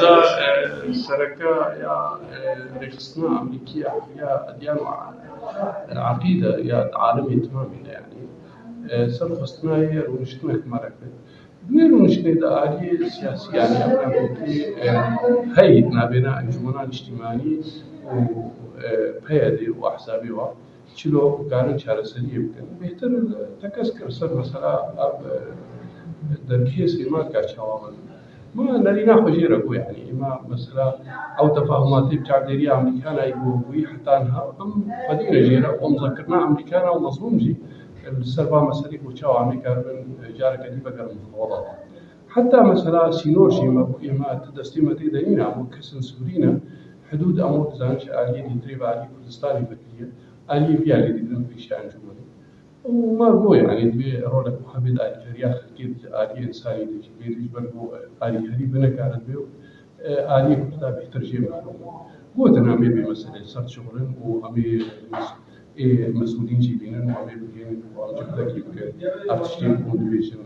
هذا سركا يا رخصنا أمريكية يا أديان عقيدة يا عالمي تماما يعني سرخصنا هي ونشتنا كمركب دوير ونشتنا دا آلية سياسية يعني أبنى بوكي هاي نابنا انجمنا اجتماعي وبيادي وأحزابي شلو قارن شارع سريع يمكن بهتر تكسر سر مثلا دركيه سيما كاشوامن ما نرينا خجيرة كو يعني ما مثلا أو تفاهمات بتعبيرية أمريكانا يقولوا حتى أنها أم فدينا جيرة ومذكرنا أمريكانا ومظلوم جي السربا مسالك وشاو أمريكا من جارة كتيبة كان مفوضات حتى مثلا سينور شيء ما تدستيمة دينا مكسن سورينا حدود أمور زانش آلية دي تريبا آلية كردستاني فكرية آلية في آلية دي بريشان جمهوري وما هو يعني دبي رولك محمد آلي هريا خلقيت آلي إنساني ديش بيريش برضو آلي هري بنكارت بيو آلي كتاب يترجم قوتنا أمي بمسألة صار شغلن وأمي مسؤولين جيبينن وأمي بيجين وأمي جبتك يمكن أرتشتين كوندويشن